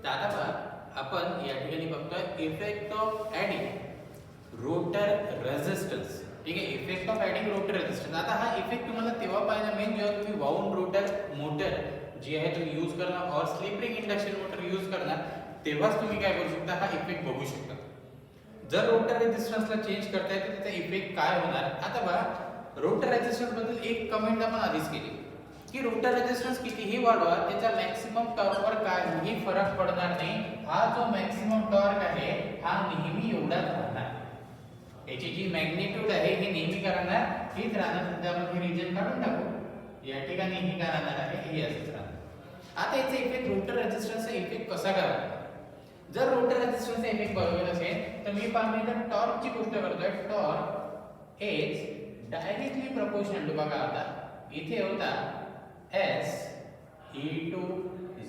तर आता पहा आपण या ठिकाणी बघतोय effect of adding rotor resistance. ठीक आहे, effect of adding rotor resistance. आता हा इफेक्ट तुम्हाला तेव्हा पाहायला मिळेल जेव्हा तुम्ही वाऊंड रोटर मोटर जी आहे तुम्ही यूज करणार और slip ring induction motor use करणार, तेव्हाच तुम्ही काय करू शकता, हा इफेक्ट बघू शकता. जर रोटर रेझिस्टन्सला चेंज करताय तर त्याचा इफेक्ट काय होणार. आता बघा रोटर रेझिस्टन्स बद्दल एक कमेंट आपण आधीच केली की रोटर रेझिस्टन्स कितीही वाढवा त्याच्या मॅक्सिमम टॉर्कवर काहीही फरक पडणार नाही. हा जो मॅक्सिमम टॉर्क आहे हा नेहमी एवढाच राहणार. याची जी मॅग्निट्यूड आहे ही नेहमी काय राहणार, हीच राहणार. सध्या आपण हे रिजन काढून टाकू. या ठिकाणी ही काय राहणार आहे, ही असंच राहणार. आता याचा इफेक्ट रोटर रेझिस्टन्सचा इफेक्ट कसा करावा. जर रोटर रेझिस्टन्सचा इफेक्ट बरोबर असेल तर मी पाहतो टॉर्कची गोष्ट करतोय. Torque is directly proportional to, बघा आता इथे होता S into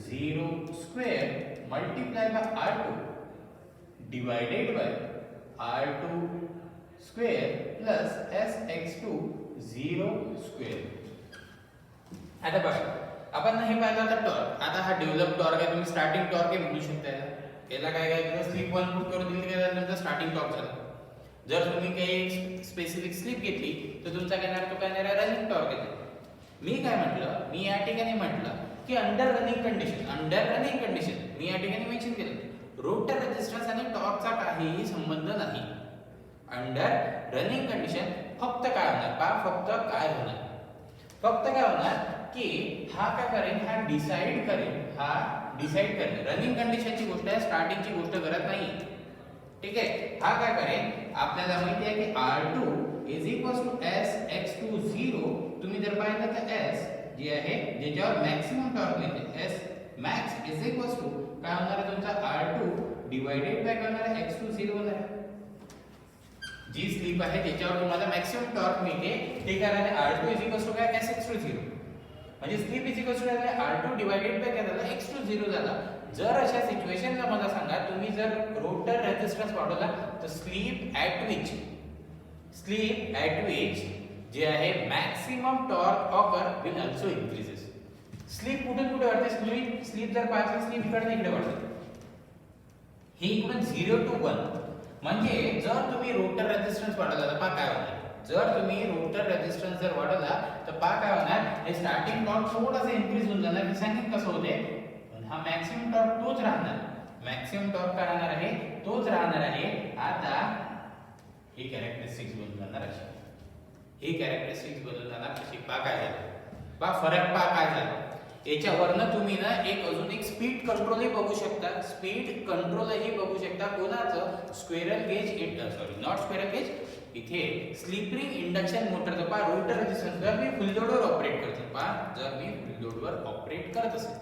0 square multiplied by R2 divided by R2 square plus SX2 0 square. आता बघा आपण हे पाहिलं आता टॉर्क. आता हा डेव्हलप टॉर्क आहे, तुम्ही स्टार्टिंग टॉर्क आहे म्हणू शकता. याला काय काय स्लिप 1 पुट करून दिली त्यानंतर स्टार्टिंग टॉर्क झाला. जर तुम्ही काही स्पेसिफिक स्लिप घेतली तर तुमचा काय येणार, तो काय येणार रनिंग टॉर्क येतो. मी काय म्हटलं, मी या ठिकाणी म्हटलं की अंडर रनिंग कंडिशन मी या ठिकाणी मेन्शन केलं रोटर रेझिस्टन्स आणि टॉर्कचा काहीही संबंध नाही. अंडर रनिंग कंडिशन फक्त काय होणार, फक्त काय होणार की हा काय करेल, हा डिसाइड करेल. रनिंग कंडिशनची गोष्ट आहे, स्टार्टिंगची गोष्ट करत नाही. ठीक आहे, हा काय करेल, आपल्याला माहिती आहे की R2 is equal to SX2 0. तुम्ही जर पाहिलं तर S जी आहे ज्याच्यावर मॅक्सिमम टॉर्क मिळते, S max is equal to काय होणार आहे तुमचा R2 डिवाइडेड बाय काय होणार आहे, X2 0 होणार आहे. जी स्लिप आहे ज्याच्यावर तुम्हाला मॅक्सिमम टॉर्क मिळते ते काय आहे, R2 इज इक्वल टू काय SX2 0. म्हणजे slip is equal to R2 divided by काय झालं, X2 0 झाला. जर अशा सिच्युएशनला मला सांगा, तुम्ही जर रोटर रेझिस्टन्स वाढवला तर स्लिप ॲट विच जे आहे maximum torque occur will also increases. Slip कुठे वाढते, स्लिप जर पाहिजे स्लिप इकडे वाढते. ही इकडून 0 to 1. म्हणजे जर तुम्ही रोटर रेझिस्टन्स वाढवला तर पहा काय होणार. जर तुम्ही रोटर रेझिस्टन्स जर वाढवला तर पहा काय होणार, हे स्टार्टिंग टॉर्क थोडासा इन्क्रीज होऊन जाणार. मी सांगेन कसं होते. हा मॅक्सिमम टॉर्क तोच राहणार. मॅक्सिमम टॉर्क काय राहणार आहे, तोच राहणार आहे. आता ही कॅरेक्टरिस्टिक्स बदलून जाणार अशी. पहा काय झालं, फरक काय झाला. याच्यावरनं तुम्ही ना अजून एक स्पीड कंट्रोलही बघू शकता. कोणाचं, squirrel gauge, not squirrel gauge, इथे स्लिप रिंग इंडक्शन मोटरचं पहा रोटर रेझिस्टन्स जर मी फुल लोडवर ऑपरेट करत असेल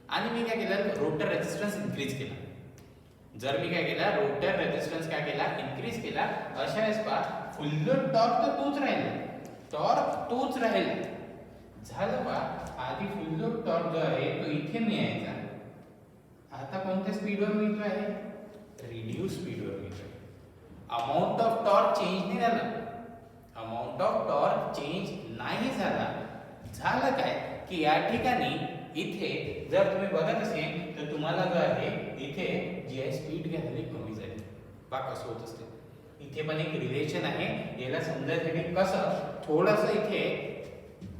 आणि मी काय केलं, रोटर रेझिस्टन्स इन्क्रीज केला. इन्क्रीज केला अशा वेळेस पहा फुल लोड टॉर्क तर तोच राहील. झालं पहा, आधी फुल लोड टॉर्क जो आहे तो इथे मिळायचा, आता कोणत्या स्पीडवर मिळतो आहे, रिड्यूस स्पीडवर मिळतो. अमाउंट ऑफ टॉर्क चेंज नाही झाला. झालं काय की या ठिकाणी इथे जर तुम्ही बघत असेल तर तुम्हाला जो आहे इथे जी आहे स्पीड काय झाली, कमी झाली. पहा कसं होत असते. इथे पण एक रिलेशन आहे. याला समजायसाठी कसं थोडंसं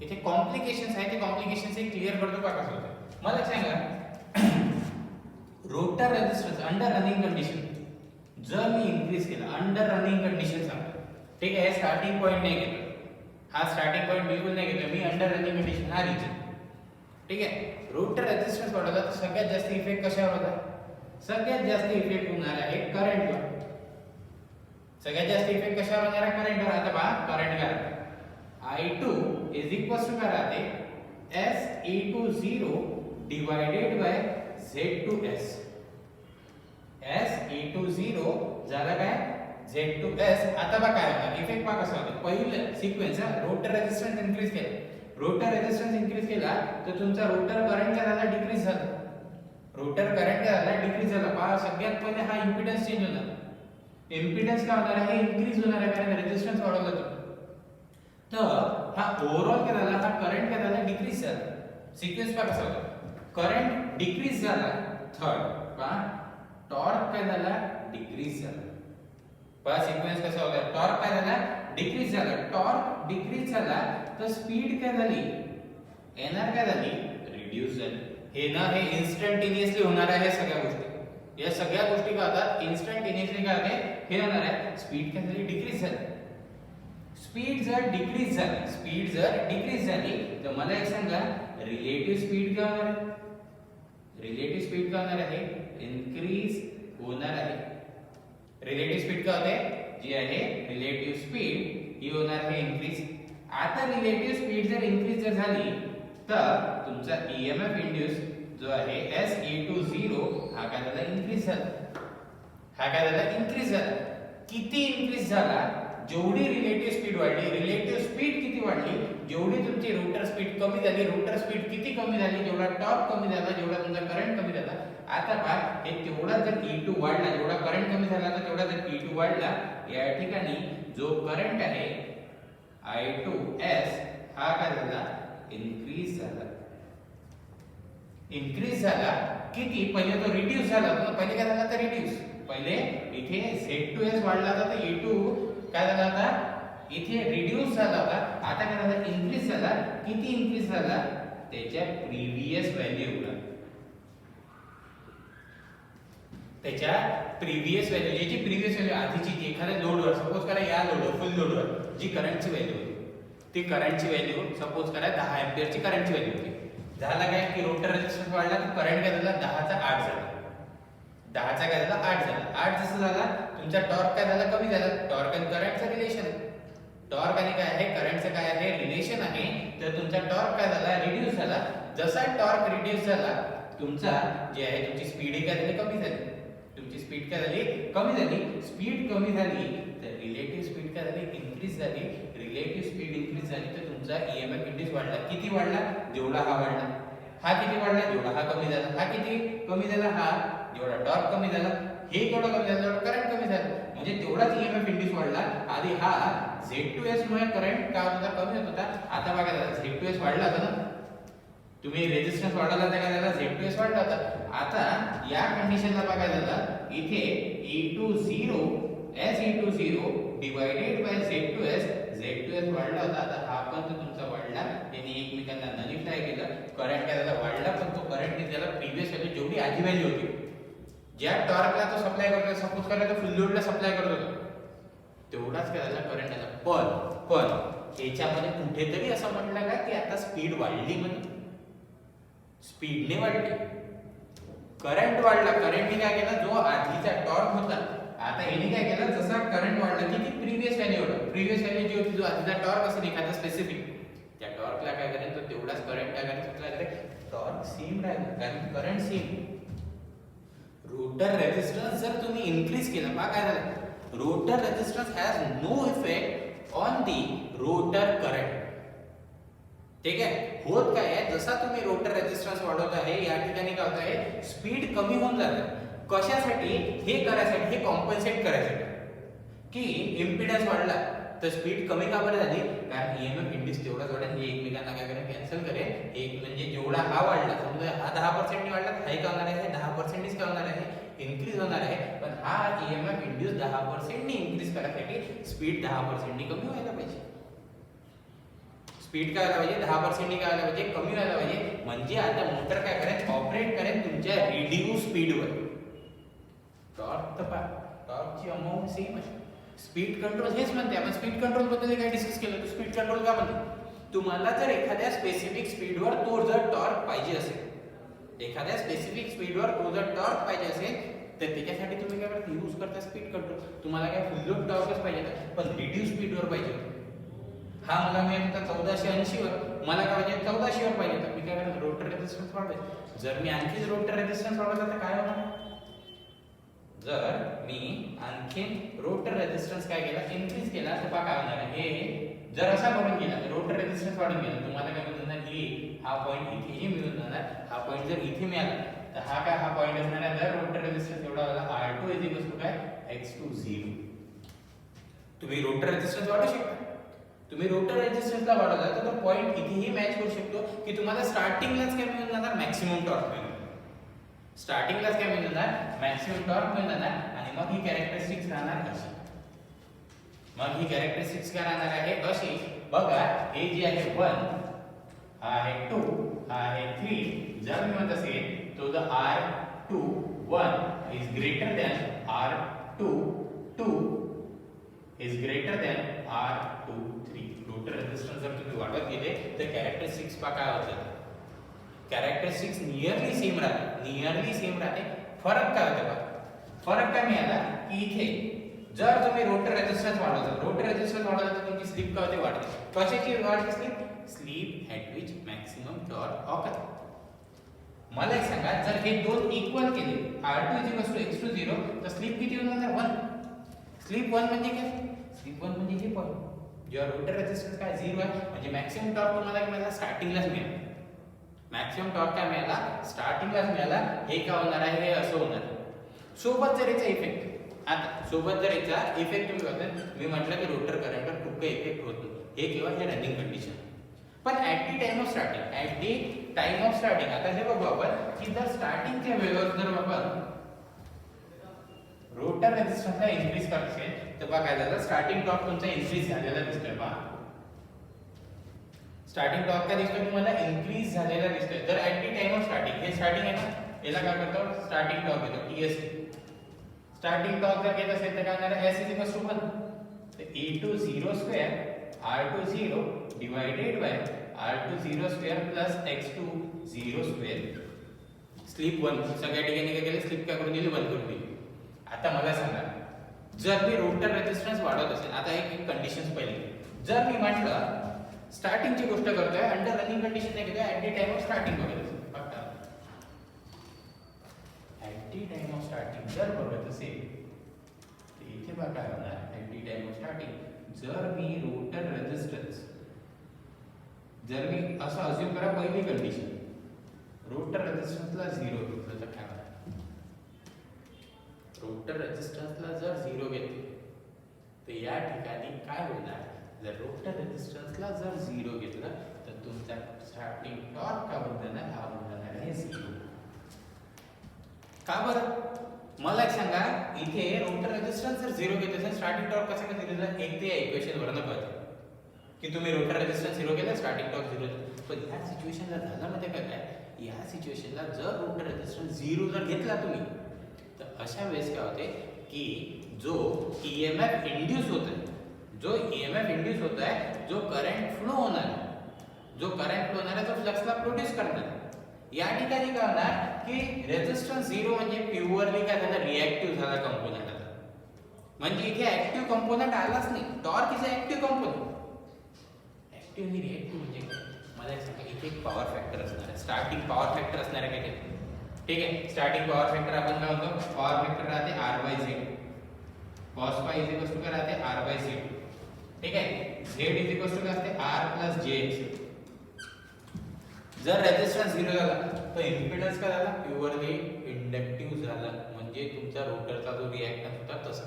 इथे कॉम्प्लिकेशन्स आहे, ते कॉम्प्लिकेशन्स क्लिअर करतो. पहा कसं होतं. मला सांगा, rotor resistance under running condition जर मी इन्क्रीज केला, अंडर रनिंग कंडिशन सांगतो. ठीक आहे, स्टार्टिंग पॉईंट नाही घेतो, हा स्टार्टिंग पॉईंट बिलकुल नाही घेतो मी. अंडर रनिंग कंडिशन हा रिजन. ठीक आहे, रोटर रेझिस्टन्स वाढवला तर सगळ्यात जास्त इफेक्ट कशावर होता, सगळ्यात जास्त इफेक्ट होणार आहे करंटवर. कशावर होणार आहे, करंटवर. आता पहा करंट काय राहते, I2 इज इक्वल टू काय राहते, SE20 divided by Z2S. SE20 झाला काय, Z2S. आता बघा काय होणार, इफेक्ट पहा कसा होता. पहिलं सिक्वेन्स, रोटर रेझिस्टन्स इन्क्रीज केला तर तुमचा रोटर करंट काय झाला, डिक्रीज झाला. पहा सगळ्यात पहिले हा इम्पिडन्स चेंज होणार. इम्पिडन्स काय होणार आहे, इन्क्रीज होणार आहे कारण रेझिस्टन्स वाढवला तो. तर हा ओव्हरऑल काय झाला, हा करंट काय झाला, डिक्रीज झाला. सिक्वेन्स पहा कसा होता, करंट डिक्रीज झाला थर्ड पहा टॉर्क काय झाला डिक्रीज झाला. पहा सिक्वेन्स कसा होता टॉर्क काय झाला डिक्रीज झाला. टॉर्क डिक्रीज झाला तर स्पीड काय झाली एनआर काय झाली रिड्यूस झाली. हे ना हे इन्स्टंटेनियसली होणार आहे सगळ्या गोष्टी. या सगळ्या गोष्टी काय होतात इन्स्टंटेनियसली काय होते हे होणार आहे. स्पीड काय झाली डिक्रीज झाली. स्पीड जर डिक्रीज झाली तर मला एक सांगा रिलेटिव्ह स्पीड काय होणार आहे. रिलेटिव्ह स्पीड काय होणार आहे इन्क्रीज होणार आहे. रिलेटिव्ह स्पीड काय होते जी आहे रिलेटिव्ह स्पीड ही होणार आहे इन्क्रीज. आता रिलेटिव्ह स्पीड जर इन्क्रीज जर झाली तर तुमचा ईएमएफ इंड्यूस जो आहे SE20 हा काय झाला इन्क्रीज झाला. हा काय झाला इन्क्रीज झाला. किती इन्क्रीज झाला जेवढी रिलेटिव्ह स्पीड वाढली. रिलेटिव्ह स्पीड किती वाढली जेवढी तुमची रोटर स्पीड कमी झाली. रोटर स्पीड किती कमी झाली जेवढा टॉर्क कमी झाला जेवढा तुमचा करंट कमी झाला. आता पहा हे तेवढा जर E2 वाढला जेवढा करंट कमी झाला तर तेवढा जर E2 वाढला या ठिकाणी जो करंट आहे I2S हा काय झाला इन्क्रीज झाला. इन्क्रीज झाला किती पहिले तो रिड्यूस झाला होता. पहिले काय झाला तर रिड्यूस. पहिले इथे Z2S वाढला होता तर E2 काय झाला होता इथे रिड्यूस झाला होता. आता काय झाला इन्क्रीज झाला. किती इन्क्रीज झाला त्याच्या प्रीवियस व्हॅल्यूला. त्याच्या प्रीवियस व्हॅल्यू जी प्रीवियस व्हॅल्यू आधीची जी एखाद्या लोडवर सपोज करा या लोडवर फुल लोडवर जी करंटची व्हॅल्यू होती ती करंटची व्हॅल्यू सपोज करा 10 एंपियरची करंटची व्हॅल्यू होती. झाला काय की रोटर रेझिस्टन्स वाढला तर करंट काय झाला 10 चा 8 झाला. 10 चा काय झाला 8 झाला. 8 जसं झाला तुमचा टॉर्क काय झाला कमी झाला. टॉर्क आणि करंटचं रिलेशन टॉर्क आणि काय आहे करंटचं काय आहे रिलेशन आहे. तर तुमचा टॉर्क काय झाला रिड्यूस झाला. जसा टॉर्क रिड्यूस झाला तुमचा जे आहे तुमची स्पीड काय झाली कमी झाली. तुमची स्पीड काय झाली कमी झाली. स्पीड कमी झाली तर रिलेटिव्ह स्पीड काय झाली इन्क्रीज झाली. रिलेटिव्ह स्पीड इन्क्रीज झाली तर तुमचा ईएमएफ इंड्यूस वाढला. किती वाढला जेवढा हा वाढला. हा किती वाढला जेवढा हा कमी झाला. हा किती कमी झाला हा जेवढा टॉर्क कमी झाला. हे जेवढा कमी झाला तेवढा करंट कमी झाला. म्हणजे तेवढाच ईएमएफ इंड्यूस वाढला. आधी हा Z2S मुळे करंट काय होत होता कमी होत होता. आता बघा Z2S वाढला होता ना. तुम्ही रेझिस्टन्स वाढवला तर काय झाला Z2S वाढला होता. आता या कंडिशनला बघा झाला इथे E20 SE20 divided by Z2S वाढला होता. आता हा पण तो तुमचा वाढला. त्यांनी एकमेकांना नलिफाय केलं. करंट काय झाला वाढला पण तो करंटने त्याला प्रीवियस व्हॅल्यू जेवढी आधी व्हॅल्यू होती ज्या टॉर्कला तो सप्लाय करतो सपोज करा तो फुल लोडला सप्लाय करत होता तेवढाच काय झाला करंट आला. पण याच्यामध्ये कुठेतरी असं म्हटलं का की आता स्पीड वाढली म्हणून. स्पीडने वाढली. करंट वाढला. करंटने काय केलं जो आधीचा टॉर्क होता आता याने काय केलं जसा करंट वाढला की ती प्रीवियस व्हॅल्यू होता. प्रीवियस व्हॅल्यू जी होती जो आधीचा टॉर्क असेल एखादा स्पेसिफिक त्या टॉर्कला काय करेल तो तेवढाच करंट काय करेल टॉर्क सेम राहील कारण करंट सेम. रोटर रेझिस्टन्स जर तुम्ही इन्क्रीज केला पहा काय झालं rotor resistance has no effect on the rotor current. ठीक आहे होत काय आहे जसा तुम्ही रोटर रेझिस्टन्स वाढवत आहे या ठिकाणी काय होत आहे स्पीड कमी होऊन जाते. कशासाठी हे करायसाठी हे कॉम्पन्सेट करायसाठी की इम्पिडन्स वाढला तर स्पीड कमी का बरं झाली कारण ईएमएफ इंड्यूस तेवढाच वाढेल. हे एकमेकांना काय करेल कॅन्सल करेल. एक म्हणजे जेवढा हा वाढला समजा हा 10% ने वाढला हा काय होणार आहे 10% काय होणार आहे इन्क्रीज होणार आहे. पण हा ईएमएफ इंड्यूस 10% ने इन्क्रीज करायसाठी स्पीड 10% ने कमी व्हायला पाहिजे. स्पीड काय व्हायला पाहिजे 10% ने काय व्हायला पाहिजे कमी व्हायला पाहिजे. म्हणजे आता मोटर काय करेल ऑपरेट करेल तुमच्या रिड्यूस स्पीडवर. टॉर्कची अमाउंट सेम आहे. स्पीड कंट्रोल हेच म्हणते आपण. स्पीड कंट्रोल बद्दल काय डिस्कस केलं तर स्पीड कंट्रोल का म्हणते तुम्हाला जर एखाद्या स्पेसिफिक स्पीडवर तो जर टॉर्क पाहिजे असेल एखाद्या स्पेसिफिक स्पीडवर तो जर टॉर्क पाहिजे असेल तर त्याच्यासाठी तुम्ही काय करता यूज करता स्पीड कंट्रोल. तुम्हाला काय फुल लोड टॉर्कच पाहिजे पण रिड्यूस स्पीडवर पाहिजे. हा मला मिळत होता 1480 वर मला काय पाहिजे 1400 वर पाहिजे तर मी काय करतो रोटर रेझिस्टन्स वाढवायचा. जर मी आणखी रोटर रेझिस्टन्स वाढवला तर काय होणार जर मी आणखीन रोटर रेझिस्टन्स काय केला इन्क्रीज केला तर काय होणार आहे हे जर असा करून गेला तर रोटर रेझिस्टन्स वाढून गेला तुम्हाला काय मिळून जाणार हा पॉईंट इथेही मिळून जाणार. हा पॉईंट जर इथे मिळाला तर हा काय हा पॉईंट असणार आहे जर रोटर रेझिस्टन्स एवढा झाला R2 काय X20. तुम्ही रोटर रेझिस्टन्स वाढवू शकता. तुम्ही रोटर रेझिस्टन्सला वाढवला तर तो पॉईंट इथेही मॅच करू शकतो की तुम्हाला स्टार्टिंगलाच काय मिळून जाणार मॅक्सिमम टॉर्क मिळेल. स्टार्टिंगलाच काय मिळून जाणार मॅक्सिमम टॉर्क मिळून जाणार आणि मग ही कॅरेक्टरिस्टिक्स राहणार अशी. मग ही कॅरेक्टरिस्टिक्स काय राहणार आहे अशी. बघा हे जे आहे 1 हा आहे 2 हा आहे 3. जर मी म्हणत असेल तो the R21 is greater than R22 is greater than R23. Rotor resistance जर तुम्ही वाढवत गेले तर कॅरेक्टरिस्टिक्स पा काय होतं. कॅरेक्टरिस्टिक्स नियरली सेम राहते. फरक काय होतो बघा. फरक काय मिळाला की इथे जर तुम्ही रोटर रेजिस्टन्स वाढवला तर तुमची स्लिप काय होते वाढते. कशाची वाढते slip at which maximum torque occur. मला एक सांगा जर हे दोन इक्वल केले R2 x20 तर स्लिप किती होणार 1. स्लिप 1 म्हणजे काय स्लिप 1 म्हणजे हे पॉईंट जेव्हा रोटर रेजिस्टन्स काय 0 आहे म्हणजे मॅक्सिमम टॉर्क तुम्हाला काय मिळाला स्टार्टिंगलाच मिळाला. मॅक्सिमम टॉर्क काय मिळाला स्टार्टिंगलाच मिळाला. हे काय होणार आहे हे असं होणार. सोबत जर याचा इफेक्ट तुम्ही बघता मी म्हटलं की रोटर करंटवर खूप काही इफेक्ट होतो. हे केव्हा हे रनिंग कंडिशन. पण at the time of starting आता हे बघू आपण की जर स्टार्टिंगच्या वेळेवर जर आपण रोटर रेजिस्टन्सला इन्क्रीज करत असेल तर बघा काय झालं स्टार्टिंग टॉर्क तुमचा इन्क्रीज झालेला दिसतोय. पहा स्टार्टिंग टॉर्क काय दिसतोय तुम्हाला इन्क्रीज झालेला दिसतोय. तर at the time of starting हे स्टार्टिंग आहे ना याला काय करतो स्टार्टिंग टॉर्क येतो TST. स्टार्टिंग टॉर्क जर घेत असेल तर काय होणार S = 1 तर E20² R20 divided by R20² plus X20². Slip 1 सगळ्या ठिकाणी काय केलं स्लिप काय करून दिली 1 करून दिली. आता मला सांगा जर मी रोटर रेजिस्टन्स वाढवत असेल आता एक कंडिशन्स पहिली. जर मी म्हटलं स्टार्टिंगची गोष्ट करतोय अंडर रनिंग कंडिशन नाही घेतोय at the time of starting बघत फक्त at the time of starting जर बघत असेल तर इथे बघा काय होणार at the time of starting जर मी रोटर रेजिस्टन्स जर मी असं अज्युम करा पहिली कंडिशन रोटर रेजिस्टन्सला 0 घेतलं तर काय होणार. रोटर रेजिस्टन्सला जर 0 घेतलं तर या ठिकाणी काय होणार जर रोटर रेजिस्टन्सला जर 0 घेतलं तर तुमचा स्टार्टिंग टॉर्क का बदलणार हा बदलणार आहे 0. का बरं मला एक सांगा इथे रोटर रेजिस्टन्स जर 0 घेत असेल स्टार्टिंग टॉर्क कसं काय दिलेलं एक ते इक्वेशन वरनं कळतं की तुम्ही रोटर रेजिस्टन्स 0 केला स्टार्टिंग टॉर्क 0. पण ह्या सिच्युएशनला झालं मध्ये काय या सिच्युएशनला जर रोटर रेजिस्टन्स 0 जर घेतला तुम्ही तर अशा वेळेस काय होते की जो EMF इंड्यूस होत आहे जो करंट फ्लो होणार आहे जो फ्लक्सला प्रोड्यूस करणार या ठिकाणी काय होणार की रेजिस्टन्स 0 म्हणजे प्युअरली काय झालं रिएक्टिव्ह झाला कंपोनेंट. आता म्हणजे इथे ऍक्टिव्ह कंपोनेंट आलाच नाही. Torque is a active component. Active आणि रिएक्टिव्ह म्हणजे काय मला एक सांगा इथे एक पॉवर फॅक्टर असणार आहे स्टार्टिंग पॉवर फॅक्टर असणार आहे काय ठीक आहे. स्टार्टिंग पॉवर फॅक्टर आपण काय म्हणतो पॉवर फॅक्टर राहते R/Z cos phi काय राहते R/Z ठीक आहे. Z काय असते R + jx. जर रेजिस्टन्स 0 झाला तर इम्पीडन्स काय झाला प्युअरली इंडक्टिव्ह झाला म्हणजे तुमचा रोटरचा जो रिएक्टन्स होता तसा.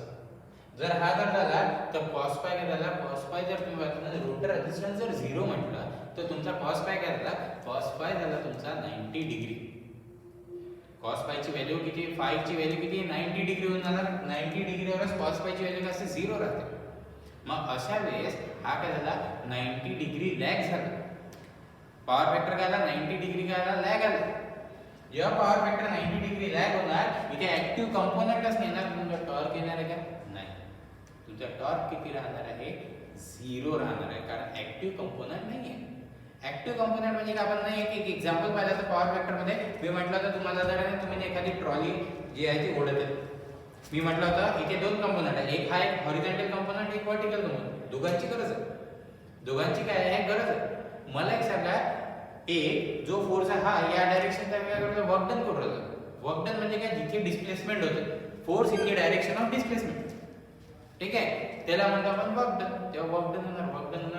जर हा जर झाला तर cos phi काय झाला cos phi जर तुम्ही वाचलं रोटर रेजिस्टन्स जर 0 म्हटलं तर तुमचा cos phi काय झाला cos phi झाला तुमचा 90 डिग्री. cos phi ची व्हॅल्यू किती phi ची व्हॅल्यू किती 90 डिग्री होऊन जाणार. 90 डिग्रीवरच cos phi ची व्हॅल्यू काय असते 0 राहते. मग अशा वेळेस हा काय झाला 90 डिग्री लॅग झाला. पॉवर फॅक्टर काय आला 90 डिग्री काय आला लॅग आला. जेव्हा पॉवर फॅक्टर 90 डिग्री लॅग होणार इथे ऍक्टिव्ह कंपोनेंटच नाही येणार तुमचा टॉर्क येणार आहे का नाही. तुमचा टॉर्क किती राहणार आहे 0 राहणार आहे कारण ऍक्टिव्ह कंपोनेंट नाही आहे. ऍक्टिव्ह कंपोनेंट म्हणजे काय आपण नाही एक एक्झाम्पल पाहिलं तर पॉवर फॅक्टर मध्ये मी म्हटलं तर तुम्हाला जर तुम्ही एखादी ट्रॉली जी आहे ती ओढत आहे मी म्हटलं होतं इथे दोन कंपोनेंट आहे एक हा एक हॉरिझॉन्टल कंपोनेंट एक व्हर्टिकल कंपोनेंट दोघांची गरज आहे. दोघांची काय आहे गरज आहे. मला एक सांगा एक जो फोर्स आहे हा या डायरेक्शनचा काय करतो वर्क डन करू राहिला. वर्क डन म्हणजे काय जिथे डिस्प्लेसमेंट होते force in the direction of displacement ठीक आहे त्याला म्हणतो आपण वर्क डन. तेव्हा वर्क डन होणार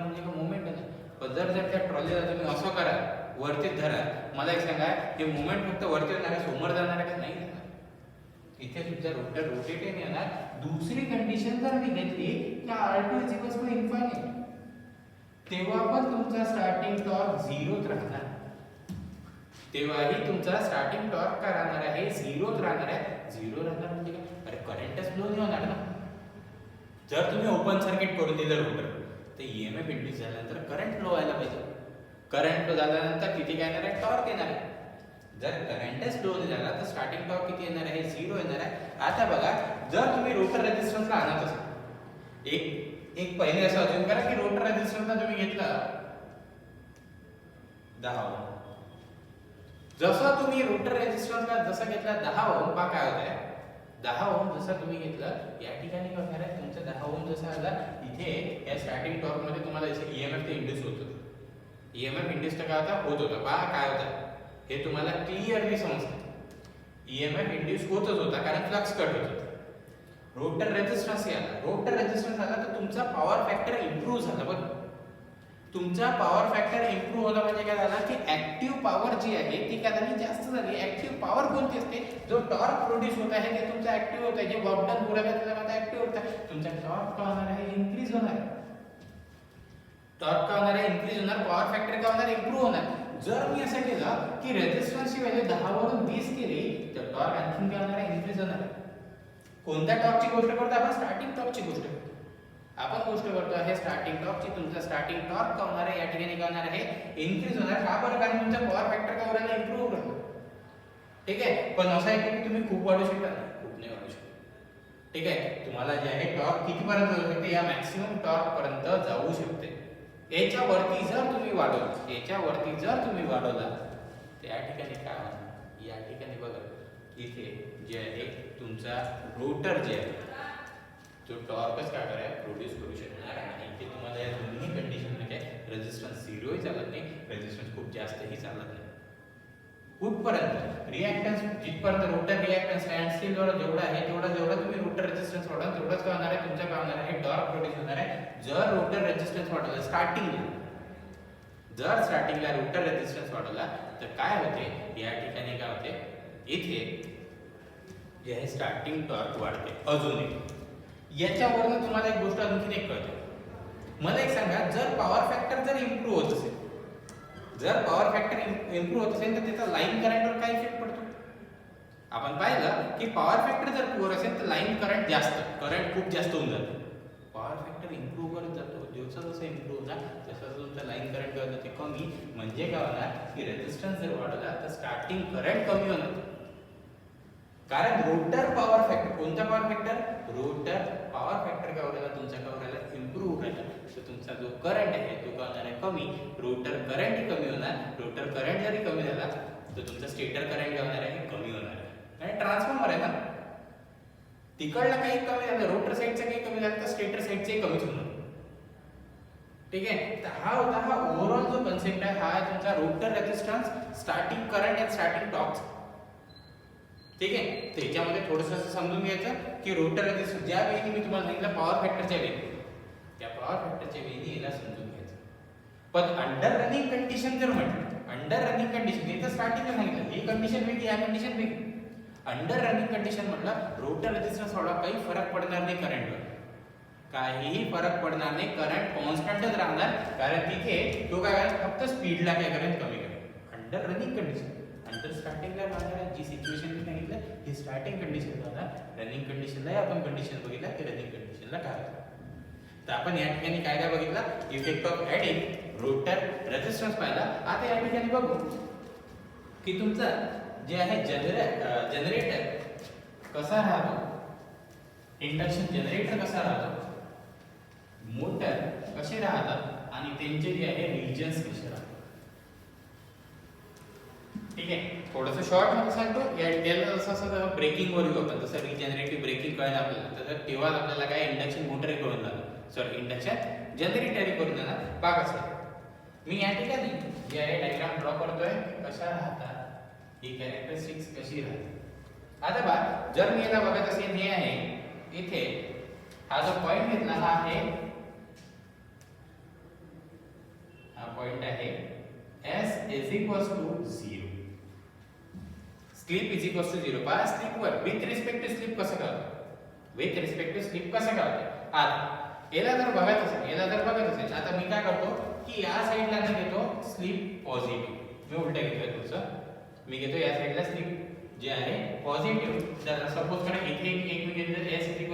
म्हणजे काय मूवमेंट होणार. पण जर त्या ट्रॉलीला तुम्ही असं करा वरतीच धरा मला एक सांगा हे मूवमेंट फक्त वरती होणार आहे समोर जाणार आहे का नाही जाणार. इथे तुमचा रोटर रोटेट नाही होणार. दुसरी कंडिशन जर मी घेतली की R2 = इन्फायनाइट तेव्हा पण तुमचा स्टार्टिंग टॉर्क 0च राहणार. तेव्हाही तुमचा स्टार्टिंग टॉर्क काय राहणार आहे, झिरोच राहणार आहे. झिरो राहणार म्हणजे काय, अरे करंटच फ्लो नाही होणार ना. जर तुम्ही ओपन सर्किट करून दिलं रोटर तर ईएमएफ इंड्यूस झाल्यानंतर करंट फ्लो व्हायला पाहिजे. करंट फ्लो झाल्यानंतर किती काय येणार आहे, टॉर्क येणार आहे. जर करंटच फ्लो नाही झाला तर स्टार्टिंग टॉर्क किती येणार आहे, झिरो येणार आहे. आता बघा, जर तुम्ही रोटर रेझिस्टन्सला आणत असाल, एक पहिले असं अजून करा की रोटर रेझिस्टन्सला तुम्ही घेतला 10 ओम. जसं तुम्ही रोटर रेझिस्टन्सला जसं घेतला 10 ओम, पहा काय होत आहे, 10 ओम जसं तुम्ही घेतलं या ठिकाणी काय होणार आहे, तुमचा 10 ओम जसा आला इथे या स्टार्टिंग टॉर्क मध्ये तुम्हाला जसे ईएमएफ ते इंड्यूस होत होतं. ईएमएफ इंड्यूस तर काय होता, होत होता. पहा काय होतं हे तुम्हाला क्लिअरली समजतं. ईएमएफ इंड्यूस होतच होता कारण फ्लक्स कट होत होता. रोटर रेझिस्टन्स आला, रोटर रेझिस्टन्स आला तर तुमचा पॉवर फॅक्टर इम्प्रूव्ह झाला. बघ, तुमचा पॉवर फॅक्टर इम्प्रूव्ह होता म्हणजे काय झालं की ऍक्टिव्ह पॉवर जी आहे ती काय झाली, जास्त झाली. ऍक्टिव्ह पॉवर कोणती असते, जो टॉर्क प्रोड्यूस होत आहे ते तुमचा ऍक्टिव्ह होत आहे. जे वर्क डन होत आहे त्याचा ऍक्टिव्ह होत आहे. तुमचा टॉर्क काय होणार आहे, इन्क्रीज होणार आहे. टॉर्क काय होणार आहे, इन्क्रीज होणार. पॉवर फॅक्टर काय होणार, इम्प्रूव्ह होणार. जर मी असं केलं की रेझिस्टन्सची व्हॅल्यू 10 वरून 20 केली तर टॉर्क आणखीन काय होणार आहे, इन्क्रीज होणार आहे. कोणत्या टॉर्कची गोष्ट करतो आपण, स्टार्टिंग टॉर्कची गोष्ट करतो. आपण गोष्ट करतो आहे स्टार्टिंग टॉर्कची. तुमचा स्टार्टिंग टॉर्क काय होणार आहे, या ठिकाणी काय होणार आहे, इन्क्रीज होणार. का बरं, कारण तुमचा पॉवर फॅक्टर काय होणार आहे, इम्प्रूव्ह होणार. ठीक आहे. पण असं आहे की तुम्ही खूप वाढू शकता, खूप नाही वाढू शकता. ठीक आहे. तुम्हाला जे आहे टॉर्क किती पर्यंत जाऊ शकते, या मॅक्सिमम टॉर्क पर्यंत जाऊ शकते. याच्या वरती जर तुम्ही वाढवलं, याच्या वरती जर तुम्ही वाढवला तर या ठिकाणी काय होणार, या ठिकाणी बघा इथे जे आहे तुमचा रोटर जे आहे तो टॉर्कच काय कराय प्रोड्यूस करू शकणार नाही. इथे तुम्हाला या दोन्ही कंडिशनमध्ये रेझिस्टन्स झिरोही चालत नाही, रेझिस्टन्स खूप जास्तही चालत नाही. कुठपर्यंत, रिॲक्टन्स जिथपर्यंत रोटर रिॲक्टन्स स्टँड स्टिल वर जेवढा आहे जेवढा तुम्ही रोटर रेझिस्टन्स वाढवाल तेवढंच काय होणार आहे, तुमच्या काय होणार आहे, टॉर्क प्रोड्यूस होणार आहे. जर रोटर रेझिस्टन्स वाढवला स्टार्टिंगला, जर स्टार्टिंगला रोटर रेझिस्टन्स वाढवला तर काय होते, या ठिकाणी काय होते, इथे जे आहे स्टार्टिंग टॉर्क वाढते अजूनही. याच्यावरून तुम्हाला एक गोष्ट आणखी एक कळते. मला एक सांगा, जर पॉवर फॅक्टर जर इम्प्रूव्ह होत असेल, जर पॉवर फॅक्टर इम्प्रूव्ह होत असेल तर त्याचा लाईन करंटवर काय इफेक्ट पडतो. आपण पाहिलं की पॉवर फॅक्टर जर पुअर असेल तर लाईन करंट जास्त, करंट खूप जास्त होऊन जाते. पॉवर फॅक्टर इम्प्रूव्ह करत जातो, जसं जसं इम्प्रूव्ह होणार तसं तुमचा लाईन करंट काय होतं ते कमी. म्हणजे काय होणार की रेझिस्टन्स जर वाढवला तर स्टार्टिंग करंट कमी होणार. कारण रोटर पॉवर फॅक्टर, कोणता power factor, rotor power factor काय होणार, तुमचा काय होणार, इम्प्रूव्ह होणार. तर तुमचा जो करंट आहे तो काय होणार आहे, कमी. रोटर करंट कमी होणार. रोटर करंट जरी कमी झाला तर तुमचा स्टेटर करंट काय होणार आहे, कमी होणार आहे. आणि ट्रान्सफॉर्मर आहे ना, तिकडला काही कमी झालं, रोटर साइडचं काही कमी झालं तर स्टेटर साइडचे कमीच होणार. ठीक आहे. तर हा होता हा ओव्हरऑल जो कन्सेप्ट आहे, हा तुमचा रोटर रेझिस्टन्स, स्टार्टिंग करंट आणि स्टार्टिंग टॉर्क. ठीक आहे. त्याच्यामध्ये थोडंसं असं समजून घ्यायचं की रोटर रेझिस्टन्स ज्या वेळी मी तुम्हाला सांगितलं पॉवर फॅक्टरच्या वेळी, त्या पॉवर फॅक्टरच्या वेळी याला समजून घ्यायचं. पण अंडर रनिंग कंडिशन जर म्हटलं, अंडर रनिंग कंडिशन इथं स्टार्टिंगला सांगितलं ही कंडिशन वेगळी, या कंडिशन वेगळी. अंडर रनिंग कंडिशन म्हटलं रोटर रेझिस्टन्स वाढवा, काही फरक पडणार नाही करंटवर, काहीही फरक पडणार नाही. करंट कॉन्स्टंटच राहणार, कारण तिथे तो काय करेल, फक्त स्पीडला काय करेल, कमी करेल. अंडर रनिंग कंडिशन, अंडर स्टार्टिंगला राहणार जी सिच्युएशन मी सांगितलं ही स्टार्टिंग कंडिशन राहणार. रनिंग कंडिशनला आपण कंडिशन बघितलं की रनिंग कंडिशनला काय होतं. तर आपण या ठिकाणी काय काय बघितला, effect of adding rotor resistance पाहिला. आता या ठिकाणी बघू की तुमचा जे आहे जनरेटर कसा राहतो, इंडक्शन जनरेटर कसा राहतो, मोटर कसे राहतात आणि त्यांचे जे आहे रिजन्स कसे राहतात. ठीक आहे. थोडंसं शॉर्ट मध्ये सांगतो. याला जसं ब्रेकिंग वर येऊ आपण, जसं रिजनरेटिव्ह ब्रेकिंग कळलं आपल्याला, तर तेव्हा आपल्याला काय इंडक्शन मोटर कळून जाणार, सॉरी इंडक्शन जनरेटर करून जाणार. पहा कसं मी या ठिकाणी जे आहे डायग्राम ड्रॉ करतोय, कशा राहतात ही कॅरेक्टरिस्टिक्स कशी राहते. आता बघा, जर मी याला बघत असेल, हे आहे इथे हा जो पॉइंट घेतला, हा आहे, हा पॉइंट आहे S is equals to 0, slip is equals to 0. पहा स्लिपवर विथ रिस्पेक्ट टू स्लिप कसं करतो, विथ रिस्पेक्ट टू स्लिप कसं करतो. आता याला जर बघत असेल, आता मी काय करतो की या साइडला ना घेतो स्लिप पॉझिटिव्ह, मी उलट घेतोय तुमचं मी घेतो या साईडला स्लिप जे आहे पॉझिटिव्ह. तर सपोज करा इथे एक मी घेतलं s = 1.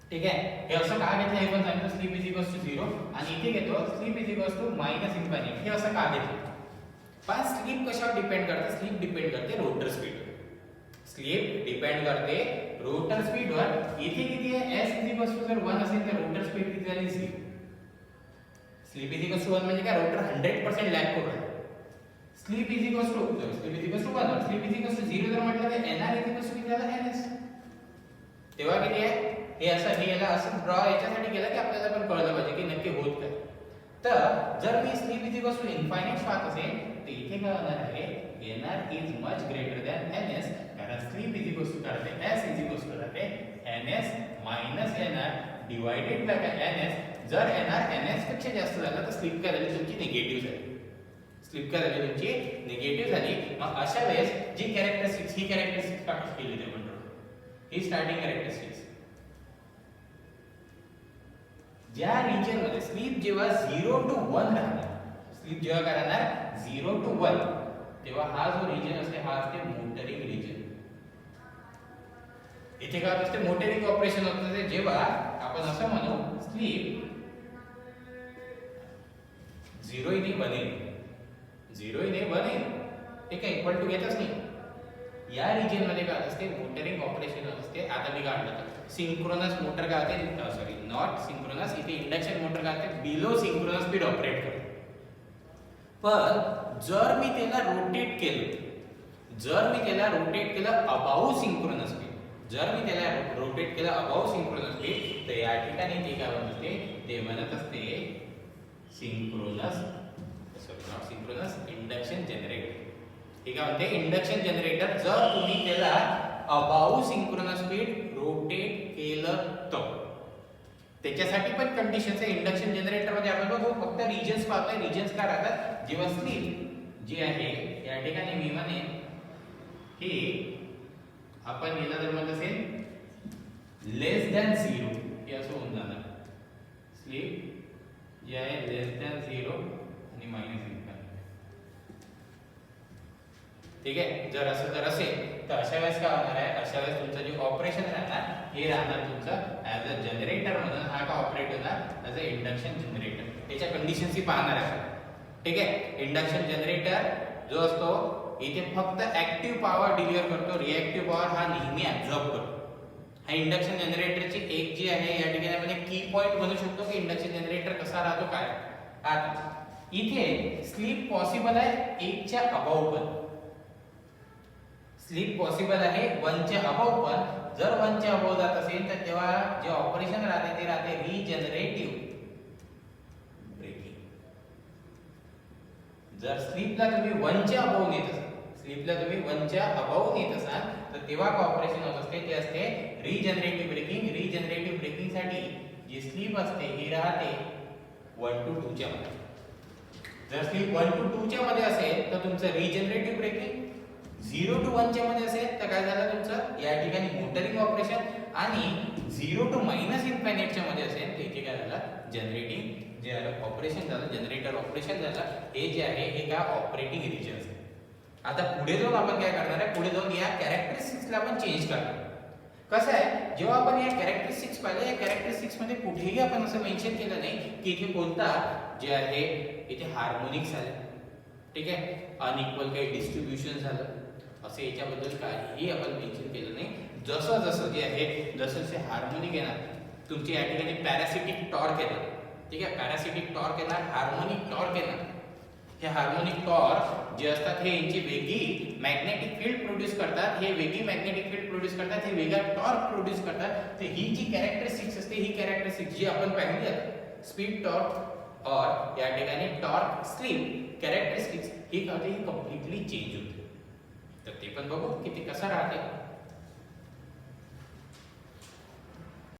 ठीक आहे. हे असं का घेतलं हे पण सांगतो. स्लिप = 0 आणि इथे घेतो स्लिप =-∞. हे असं का घेतलं? पण स्लिप कशावर डिपेंड करते? स्लिप डिपेंड करते रोटर स्पीडवर. स्लिप डिपेंड करते रोटर स्पीडवर. इथे किती आहे? s जर 1 असेल तर रोटर स्पीड किती झाली? 0. स्लिप = 1 म्हणजे काय? रोटर 100% लॅग करू राहिला. स्लिप = 1 स्लिप = 0 जर म्हटलं तर nr किती झालं? ns. तेव्हा किती आहे? हे असं हे याला असं ड्रॉ याच्यासाठी केलं की आपल्याला पण कळलं पाहिजे की नक्की होत काय. तर जर मी स्लिप =∞ पाहत असेल तर इथे काय होणार आहे? nr is much greater than ns. कारण स्लिप करते s राहते ns - nr divided by ns. जर nr ns पेक्षा जास्त झाला तर स्लिप काय झाली? तुमची निगेटिव्ह झाली. स्लिप काय झाली? तुमची निगेटिव्ह झाली. मग अशा वेळेस जी कॅरेक्टरिस्टिक्स ही कॅरेक्टरिस्टिक्स प्रॅक्टिस केली ते म्हणतो. ही स्टार्टिंग कॅरेक्टरिस्टिक्स. ज्या रिजन मध्ये स्लिप जेव्हा 0 to 1 राहणार, स्लिप जेव्हा काय राहणार 0 to 1, तेव्हा हा जो रिजन असते हा असते मोटरिंग रिजन. इथे काय असते? मोटरिंग ऑपरेशन होते जेव्हा आपण असं म्हणू स्लिप 0 ने बनेल. ठीक आहे. इक्वल टू घेतच नाही. या रिजन मध्ये काय असते? मोटरिंग ऑपरेशन असते. आता मी काढलं सिंक्रोनस मोटर काय होते? Sorry, not synchronous. इथे इंडक्शन मोटर काय होते? बिलो सिंक्रोनस स्पीड ऑपरेट करते. पण जर मी त्याला रोटेट केलं अबाउट सिंक्रोनस स्पीड, तर या ठिकाणी ते काय म्हणत असते? ते म्हणत असते synchronous, sorry not synchronous, induction generator. ठीक आहे. म्हणते इंडक्शन जनरेटर जर तुम्ही त्याला अबाउट सिंक्रोनस स्पीड रोटेट केलं तर. त्याच्यासाठी पण कंडिशन्स आहे. इंडक्शन जनरेटर मध्ये आपण बघू फक्त रिजन्स पाहतोय. रिजन्स काय राहतात? जेव्हा स्लिप जी आहे या ठिकाणी मी म्हणेन की आपण याला जर म्हणत असेल लेस दॅन 0 हे असं होऊन जाणार. स्लिप जे आहे लेस दॅन 0 आणि -∞. ठीक आहे. जर असेल तर अशा वेळेस काय होणार आहे? अशा वेळेस तुमचं जे ऑपरेशन राहणार हे राहणार तुमचं ॲज अ जनरेटर म्हणून. हा का ऑपरेट होणार ॲज अ इंडक्शन जनरेटर. त्याच्या कंडिशन्स ही पाहणार आहे. ठीक आहे. इंडक्शन जनरेटर जो असतो इथे फक्त ऍक्टिव्ह पॉवर डिलिव्हर करतो. रिएक्टिव्ह पॉवर हा नेहमी ऍब्झॉर्ब करतो. हा इंडक्शन जनरेटरची एक जी आहे या ठिकाणी आपण की पॉइंट म्हणू शकतो की इंडक्शन जनरेटर कसा राहतो काय. आता इथे स्लिप पॉसिबल आहे 1 च्या अबाव पण. स्लिप पॉसिबल आहे 1 च्या अबाव पण. जर 1 च्या अबाव जात असेल तर तेव्हा जे ऑपरेशन राहते ते राहते रिजनरेटिव्ह ब्रेकिंग. जर स्लिपला तुम्ही 1 च्या अबाव नेत असाल तर तेव्हा ऑपरेशन होत असते ते असते रिजनरेटिव्ह ब्रेकिंग. रिजनरेटिव्ह ब्रेकिंग साठी जी स्लिप असते ही राहते 1 to 2 च्या मध्ये. जर स्लिप 1 to 2 च्या मध्ये असेल तर तुमचं रिजनरेटिव्ह ब्रेकिंग. 0 to 1 च्या मध्ये असेल तर काय झालं तुमचं या ठिकाणी मोटरिंग ऑपरेशन. आणि 0 to -∞ च्या मध्ये असेल तर इथे काय झालं? जनरेटिंग जे ऑपरेशन झालं, जनरेटर ऑपरेशन झालं. हे जे आहे हे काय ऑपरेटिंग रिजन आहे. आता पुढे जाऊन आपण काय करणार आहे? पुढे जाऊन या कॅरेक्टरिस्टिक्सला आपण चेंज करणार. कसं आहे? जेव्हा आपण या कॅरेक्टरिस्टिक्स पाहिले, या कॅरेक्टरिस्टिक्स मध्ये कुठेही आपण असं मेन्शन केलं नाही की इथे कोणता जे आहे इथे हार्मोनिक्स झाले. ठीक आहे. अनइक्वल काही डिस्ट्रीब्युशन झालं असं याच्याबद्दल काहीही आपण मेन्शन केलं नाही. जसं जे आहे जसे हार्मोनिक येणार तुमची या ठिकाणी पॅरासिटिक टॉर्क येणार. ठीक आहे. पॅरासिटिक टॉर्क येणार, हार्मोनिक टॉर्क येणार. हे हार्मोनिक टॉर्क जे असतात हे यांची वेगळी मॅग्नेटिक फील्ड प्रोड्यूस करतात. हे वेगळी मॅग्नेटिक फील्ड प्रोड्यूस करतात. हे वेगळा टॉर्क प्रोड्यूस करतात. तर ही जी कॅरेक्टरिस्टिक्स असते ही कॅरेक्टरिस्टिक्स जी आपण पाहिली आहे स्पीड टॉर्क और या ठिकाणी टॉर्क स्लिप कॅरेक्टरिस्टिक्स ही कधी कम्प्लिटली चेंज होते. तर ते पण बघू की ते कसं राहते.